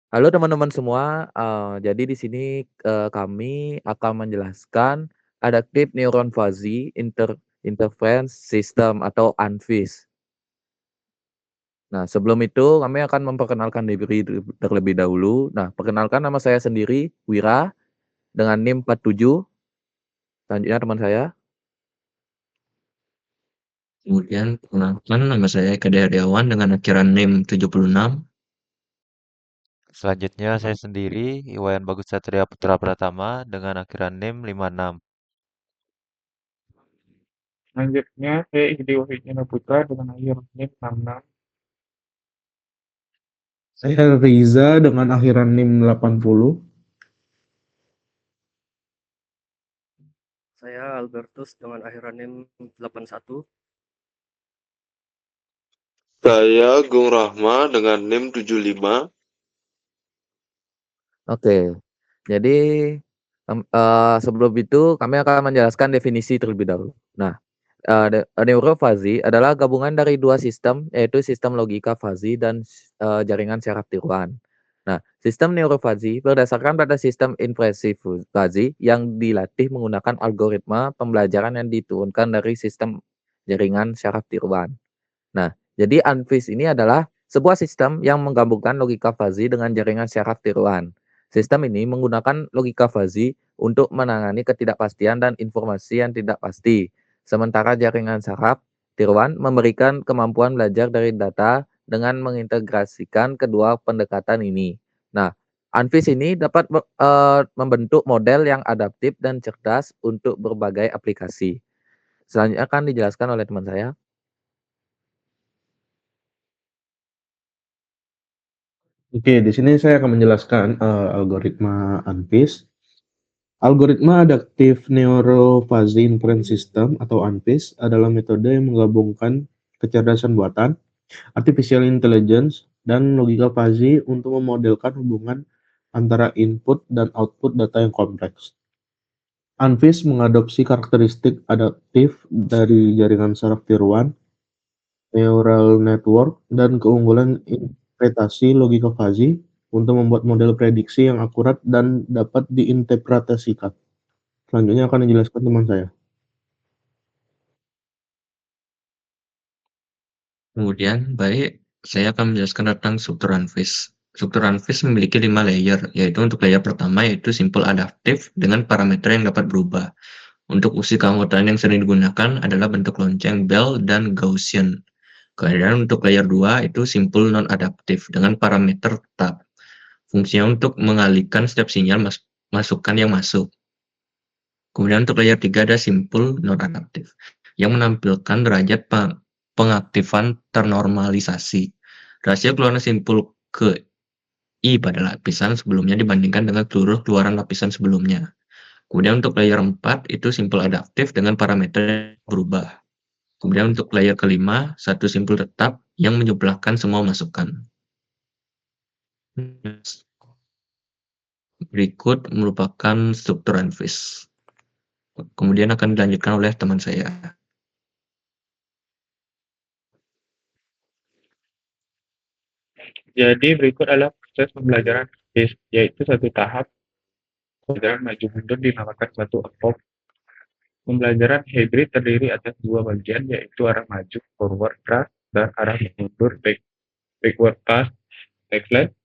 Halo teman-teman semua, jadi di sini, kami akan menjelaskan Adaptive Neuron Fuzzy Interference System atau ANFIS. Nah, sebelum itu kami akan memperkenalkan diri terlebih dahulu. Nah, perkenalkan nama saya sendiri, Wira, dengan NIM 47. Selanjutnya teman saya. Kemudian perkenalkan nama saya Eka Heriawan dengan akhiran NIM 76. Selanjutnya saya sendiri, Iwayan Bagus Satria Putra Pratama dengan akhiran NIM 56. Selanjutnya, saya Igede Wahyudin Putra dengan akhir NIM 66. Saya Riza dengan akhiran NIM 80. Saya Albertus dengan akhiran NIM 81. Saya Gung Rahma dengan NIM 75. Oke, jadi, sebelum itu kami akan menjelaskan definisi terlebih dahulu. Nah, neurofazi adalah gabungan dari 2 sistem, yaitu sistem logika fazi dan jaringan syaraf tiruan. Nah, sistem neurofazi berdasarkan pada sistem inversi fazi yang dilatih menggunakan algoritma pembelajaran yang diturunkan dari sistem jaringan syaraf tiruan. Nah, jadi ANFIS ini adalah sebuah sistem yang menggabungkan logika fazi dengan jaringan syaraf tiruan. Sistem ini menggunakan logika fazi untuk menangani ketidakpastian dan informasi yang tidak pasti. Sementara jaringan saraf tiruan memberikan kemampuan belajar dari data dengan mengintegrasikan kedua pendekatan ini. Nah, ANFIS ini dapat membentuk model yang adaptif dan cerdas untuk berbagai aplikasi. Selanjutnya akan dijelaskan oleh teman saya. Oke, di sini saya akan menjelaskan algoritma ANFIS. Algoritma Adaptive Neurophagy Inference System atau ANFIS adalah metode yang menggabungkan kecerdasan buatan, artificial intelligence, dan logika fuzzy untuk memodelkan hubungan antara input dan output data yang kompleks. ANFIS mengadopsi karakteristik adaptif dari jaringan saraf tiruan, neural network, dan keunggulan interpretasi logika fuzzy untuk membuat model prediksi yang akurat dan dapat diinterpretasikan. Selanjutnya akan dijelaskan teman saya. Kemudian, saya akan menjelaskan tentang struktur ANFIS. Struktur ANFIS memiliki 5 layer, yaitu untuk layer pertama yaitu simple adaptive dengan parameter yang dapat berubah. Untuk usi keanggotaan yang sering digunakan adalah bentuk lonceng, bell, dan Gaussian. Kemudian untuk layer 2 itu simple non-adaptive dengan parameter tetap. Fungsinya untuk mengalihkan setiap sinyal masukan yang masuk. Kemudian untuk layer 3 ada simple non-adaptive yang menampilkan derajat pengaktifan ternormalisasi. Rasio keluaran simpul ke I pada lapisan sebelumnya dibandingkan dengan seluruh keluaran lapisan sebelumnya. Kemudian untuk layer 4 itu simple adaptive dengan parameter berubah. Kemudian untuk layer kelima, satu simpul tetap yang menjumlahkan semua masukan. Berikut merupakan struktur ANFIS. Kemudian akan dilanjutkan oleh teman saya. Jadi berikut adalah proses pembelajaran ANFIS, yaitu satu tahap pembelajaran maju mundur dinamakan satu EPOK. Pembelajaran hybrid terdiri atas 2 bagian, yaitu arah maju forward thrust dan arah mundur backward thrust backslide.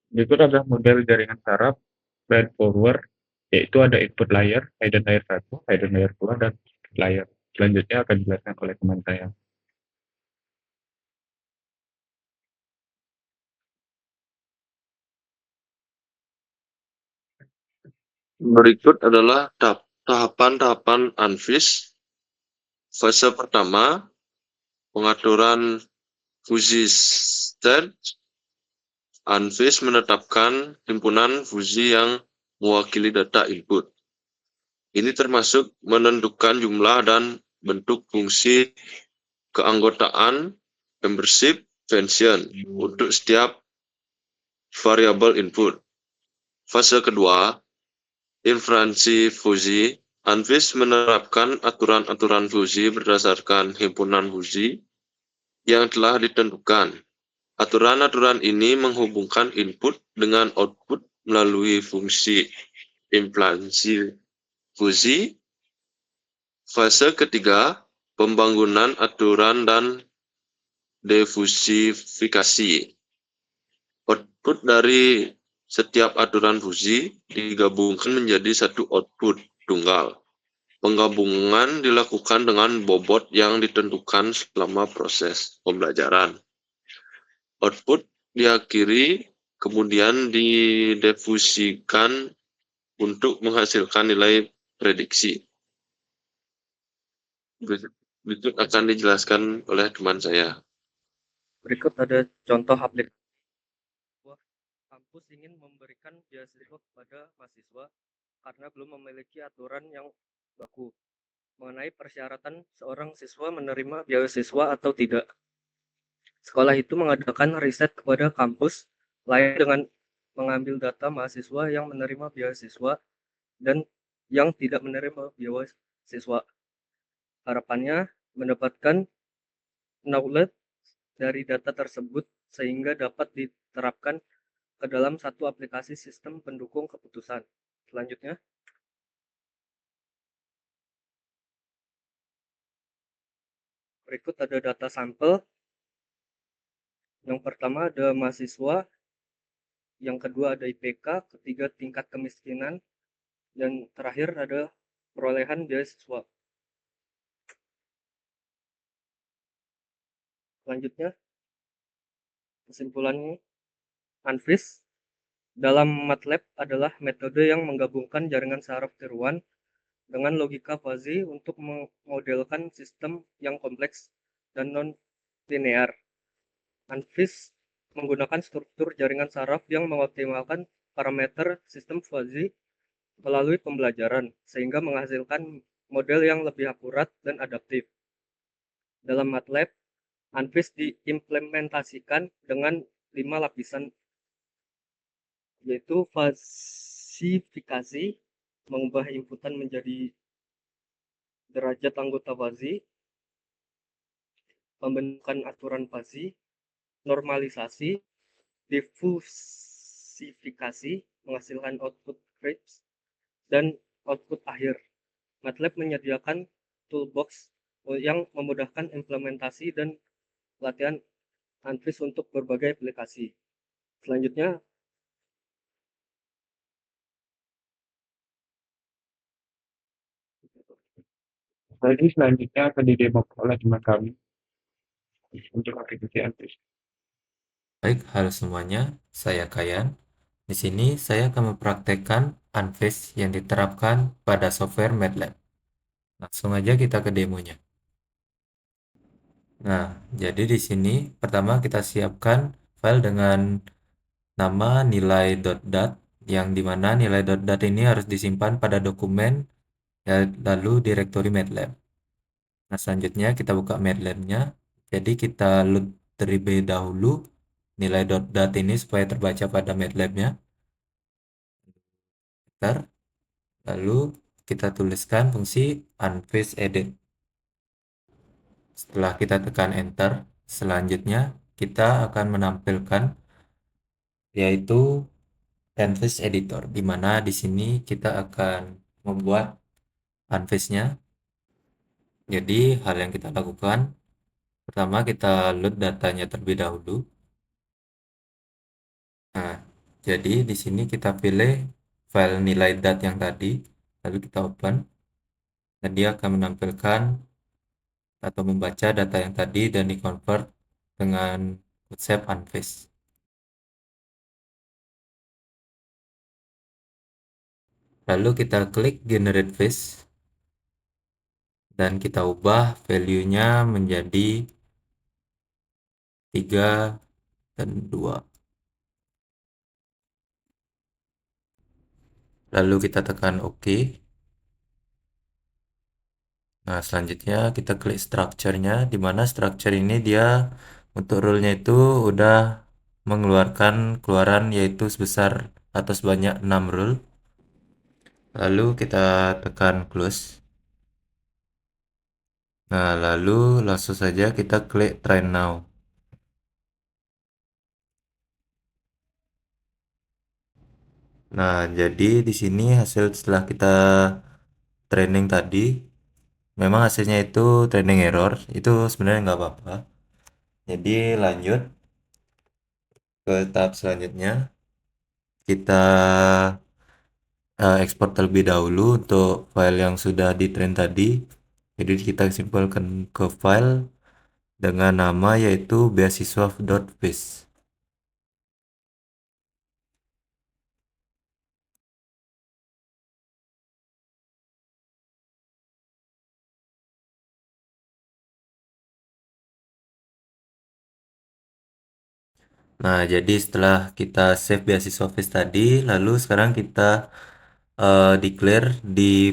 Berikut adalah model jaringan saraf feed forward, yaitu ada input layer, hidden layer 1, hidden layer 2, dan output layer. Selanjutnya akan dijelaskan oleh teman saya. Berikut adalah tahapan-tahapan ANFIS. Fase pertama, pengaturan fuzzy state. ANFIS menetapkan himpunan fuzzy yang mewakili data input. Ini termasuk menentukan jumlah dan bentuk fungsi keanggotaan membership function untuk setiap variabel input. Fase kedua, inferensi fuzzy. ANFIS menerapkan aturan-aturan fuzzy berdasarkan himpunan fuzzy. yang telah ditentukan. Aturan-aturan ini menghubungkan input dengan output melalui fungsi implansi fusi. Fase ketiga, pembangunan aturan dan defusifikasi. Output dari setiap aturan fusi digabungkan menjadi satu output tunggal. Penggabungan dilakukan dengan bobot yang ditentukan selama proses pembelajaran. Output diakhiri, kemudian didefusikan untuk menghasilkan nilai prediksi. Berikut akan dijelaskan oleh teman saya. Berikut ada contoh aplikasi. Kampus ingin memberikan beasiswa kepada mahasiswa karena belum memiliki aturan yang baku mengenai persyaratan seorang siswa menerima beasiswa atau tidak. Sekolah itu mengadakan riset kepada kampus lain dengan mengambil data mahasiswa yang menerima beasiswa dan yang tidak menerima beasiswa. Harapannya mendapatkan knowledge dari data tersebut sehingga dapat diterapkan ke dalam satu aplikasi sistem pendukung keputusan. Selanjutnya, berikut ada data sampel. Yang pertama ada mahasiswa, yang kedua ada IPK, ketiga tingkat kemiskinan, dan terakhir ada perolehan beasiswa. Selanjutnya, kesimpulannya, ANFIS dalam MATLAB adalah metode yang menggabungkan jaringan saraf tiruan dengan logika fuzzy untuk memodelkan sistem yang kompleks dan non-linear. ANFIS menggunakan struktur jaringan saraf yang mengoptimalkan parameter sistem fuzzy melalui pembelajaran, sehingga menghasilkan model yang lebih akurat dan adaptif. Dalam MATLAB, ANFIS diimplementasikan dengan 5 lapisan, yaitu fasifikasi, mengubah inputan menjadi derajat anggota fuzzy, pembentukan aturan fuzzy, normalisasi, difusifikasi, menghasilkan output grapes, dan output akhir. MATLAB menyediakan toolbox yang memudahkan implementasi dan latihan ANFIS untuk berbagai aplikasi. Selanjutnya, Jadi selanjutnya akan didemo oleh teman kami untuk aplikasi ANFIS. Baik, halo semuanya, saya Kayan. Di sini saya akan mempraktekkan ANFIS yang diterapkan pada software MATLAB. Langsung aja kita ke demonya. Nah, jadi di sini pertama kita siapkan file dengan nama nilai.dat, yang dimana nilai.dat ini harus disimpan pada dokumen lalu direktori MATLAB. Nah, selanjutnya kita buka MATLAB-nya. Jadi kita load terlebih dahulu nilai.dat ini supaya terbaca pada MATLAB-nya. Lalu kita tuliskan fungsi unfreeze edit. Setelah kita tekan enter, selanjutnya kita akan menampilkan yaitu unfreeze editor, di mana di sini kita akan membuat unfreeze-nya. Jadi hal yang kita lakukan, pertama kita load datanya terlebih dahulu. Nah, jadi di sini kita pilih file nilai dat yang tadi, lalu kita open, dan dia akan menampilkan atau membaca data yang tadi dan dikonvert dengan konsep unfreeze. Lalu kita klik generate freeze dan kita ubah value-nya menjadi 3 dan 2. Lalu kita tekan OK. Nah, selanjutnya kita klik structure-nya, di mana structure ini dia untuk rule-nya itu udah mengeluarkan keluaran yaitu sebesar atau sebanyak 6 rule. Lalu kita tekan close. Nah, lalu langsung saja kita klik train now. Nah, jadi di sini hasil setelah kita training tadi, memang hasilnya itu training error, itu sebenarnya nggak apa-apa. Jadi lanjut ke tahap selanjutnya, kita ekspor terlebih dahulu untuk file yang sudah di train tadi. Jadi kita simpulkan ke file dengan nama yaitu beasiswa.fish. Nah, jadi setelah kita save beasiswa fish tadi, lalu sekarang kita declare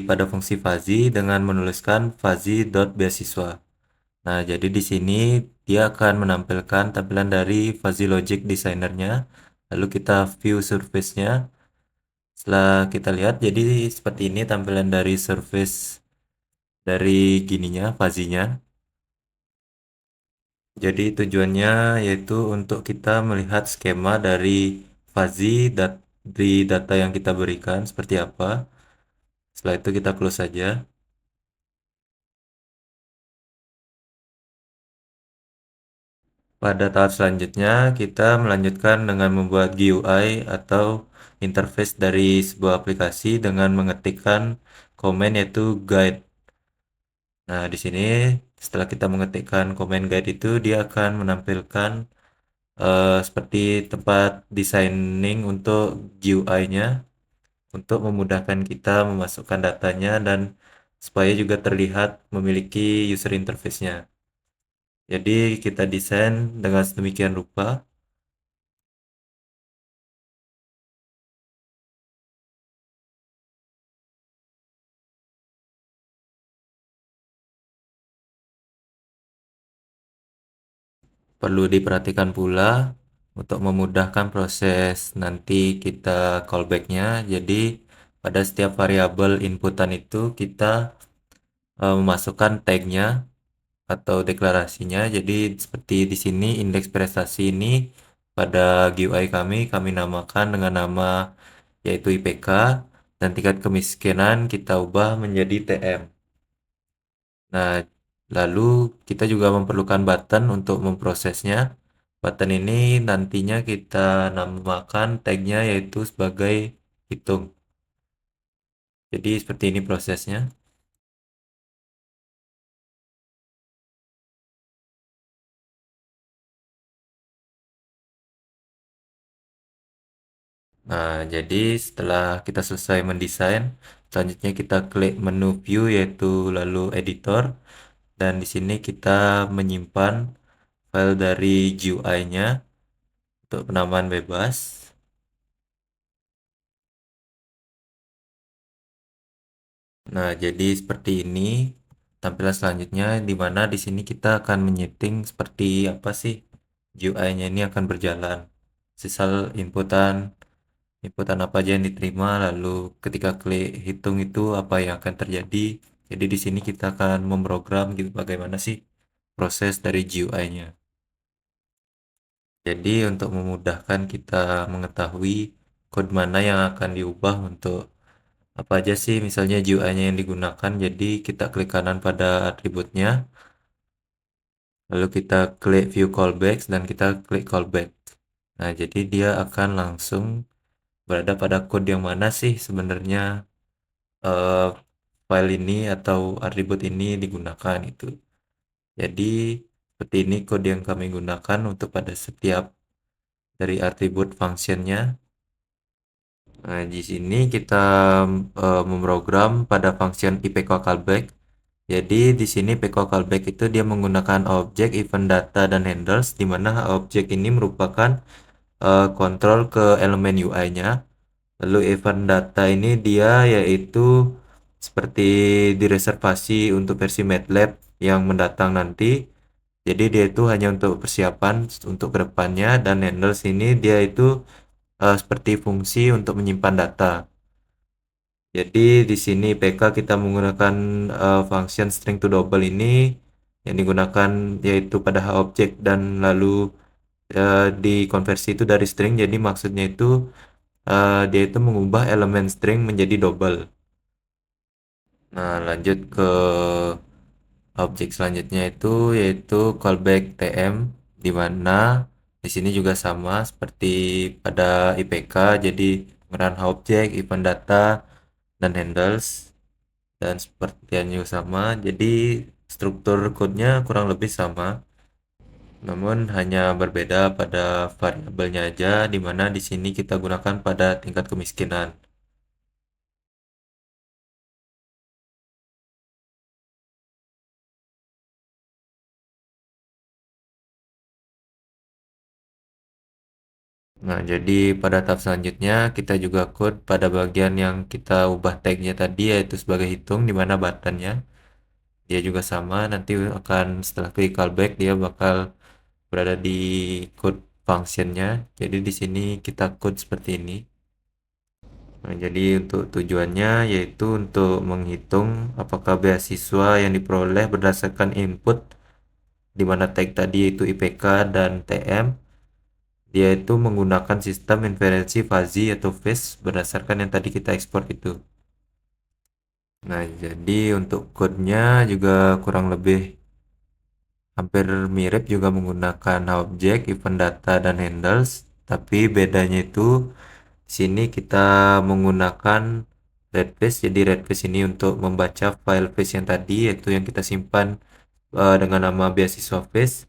pada fungsi fuzzy dengan menuliskan fuzzy.beasiswa. Nah, jadi di sini dia akan menampilkan tampilan dari fuzzy logic designernya. Lalu kita view surface-nya. Setelah kita lihat, jadi seperti ini tampilan dari surface dari gininya, fuzzy-nya. Jadi tujuannya yaitu untuk kita melihat skema dari fuzzy di data yang kita berikan seperti apa. Setelah itu kita close saja. Pada tahap selanjutnya, kita melanjutkan dengan membuat GUI atau interface dari sebuah aplikasi dengan mengetikkan komen yaitu guide. Nah, di sini setelah kita mengetikkan komen guide itu, dia akan menampilkan seperti tempat designing untuk GUI-nya untuk memudahkan kita memasukkan datanya dan supaya juga terlihat memiliki user interface-nya. Jadi kita desain dengan sedemikian rupa. Perlu diperhatikan pula untuk memudahkan proses nanti kita callback-nya. Jadi pada setiap variabel inputan itu kita memasukkan tag-nya atau deklarasinya. Jadi seperti di sini indeks prestasi ini pada GUI kami namakan dengan nama yaitu IPK dan tingkat kemiskinan kita ubah menjadi TM. Nah, lalu kita juga memerlukan button untuk memprosesnya. Button ini nantinya kita namakan tagnya yaitu sebagai hitung. Jadi seperti ini prosesnya. Nah, jadi setelah kita selesai mendesain, selanjutnya kita klik menu view yaitu lalu editor dan di sini kita menyimpan file dari GUI-nya untuk penamaan bebas. Nah, jadi seperti ini tampilan selanjutnya di mana di sini kita akan menyeting seperti apa sih GUI-nya ini akan berjalan. Sisal inputan apa aja yang diterima, lalu ketika klik hitung itu apa yang akan terjadi. Jadi di sini kita akan memprogram gitu bagaimana sih proses dari GUI-nya. Jadi untuk memudahkan kita mengetahui kode mana yang akan diubah untuk apa aja sih misalnya GUI-nya yang digunakan, jadi kita klik kanan pada atributnya, lalu kita klik view callbacks dan kita klik callback. Nah, jadi dia akan langsung berada pada code yang mana sih sebenarnya eh, file ini atau atribut ini digunakan itu. Jadi seperti ini kode yang kami gunakan untuk pada setiap dari atribut functionnya. Nah, di sini kita memprogram pada function IPK callback. Jadi di sini IPK callback itu dia menggunakan objek, event, data, dan handles, di mana objek ini merupakan kontrol ke elemen UI-nya. Lalu event data ini dia yaitu seperti direservasi untuk versi MATLAB yang mendatang nanti. Jadi dia itu hanya untuk persiapan untuk kedepannya, dan handles ini dia itu seperti fungsi untuk menyimpan data. Jadi di sini PK kita menggunakan function string to double ini yang digunakan yaitu pada objek dan lalu dikonversi itu dari string. Jadi maksudnya itu dia itu mengubah elemen string menjadi double. Nah, lanjut ke objek selanjutnya itu yaitu callback TM, di mana di sini juga sama seperti pada IPK, jadi penggunaan objek, event data, dan handles, dan seperti yang juga sama. Jadi struktur code-nya kurang lebih sama, namun hanya berbeda pada variabelnya aja, di mana di sini kita gunakan pada tingkat kemiskinan. Nah, jadi pada tahap selanjutnya kita juga code pada bagian yang kita ubah tagnya tadi, yaitu sebagai hitung, di mana buttonnya dia juga sama, nanti akan setelah klik callback dia bakal berada di code functionnya. Jadi di sini kita code seperti ini. Nah, jadi untuk tujuannya yaitu untuk menghitung apakah beasiswa yang diperoleh berdasarkan input, di mana tag tadi yaitu IPK dan TM, dia itu menggunakan sistem inferensi fuzzy atau phase berdasarkan yang tadi kita ekspor itu. Nah, jadi untuk code-nya juga kurang lebih hampir mirip, juga menggunakan objek, event data, dan handles. Tapi bedanya itu sini kita menggunakan redfish. Jadi redfish ini untuk membaca file fish yang tadi, yaitu yang kita simpan dengan nama beasiswa fish.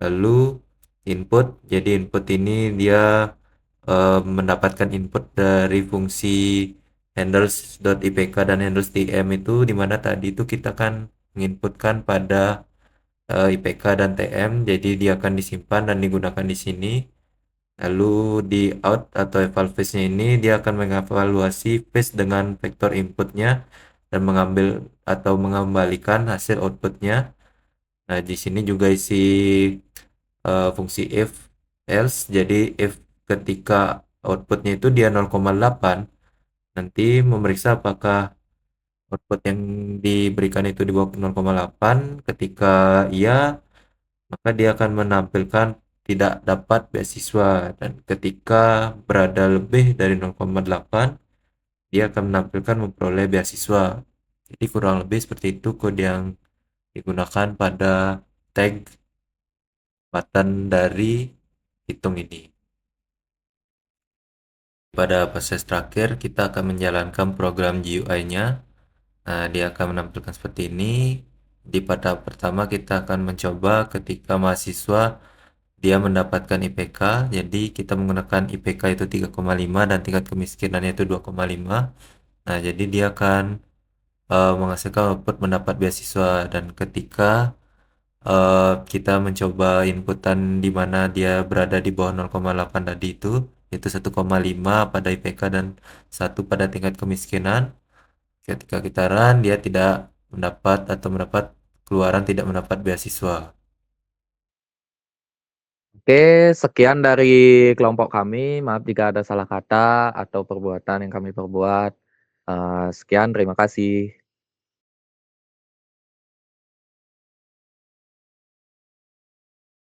Lalu input, jadi input ini dia mendapatkan input dari fungsi handles.ipk dan handles.tm itu, dimana tadi itu kita kan menginputkan pada IPK dan TM, jadi dia akan disimpan dan digunakan di sini. Lalu di out atau eval phase-nya ini dia akan mengevaluasi phase dengan vektor inputnya dan mengambil atau mengembalikan hasil outputnya. Nah, di sini juga isi fungsi if else. Jadi if ketika outputnya itu dia 0,8, nanti memeriksa apakah output yang diberikan itu di bawah 0,8. Ketika iya, maka dia akan menampilkan tidak dapat beasiswa, dan ketika berada lebih dari 0,8 dia akan menampilkan memperoleh beasiswa. Jadi kurang lebih seperti itu kode yang digunakan pada tag button dari hitung ini. Pada proses terakhir kita akan menjalankan program GUI-nya. Nah, dia akan menampilkan seperti ini. Di pada pertama kita akan mencoba ketika mahasiswa dia mendapatkan IPK, jadi kita menggunakan IPK itu 3,5 dan tingkat kemiskinannya itu 2,5. Nah, jadi dia akan menghasilkan output mendapat beasiswa, dan ketika kita mencoba inputan di mana dia berada di bawah 0,8 tadi itu 1,5 pada IPK dan 1 pada tingkat kemiskinan. Ketika kita run, dia tidak mendapat atau mendapat keluaran tidak mendapat beasiswa. Oke, sekian dari kelompok kami. Maaf jika ada salah kata atau perbuatan yang kami perbuat. Sekian, terima kasih.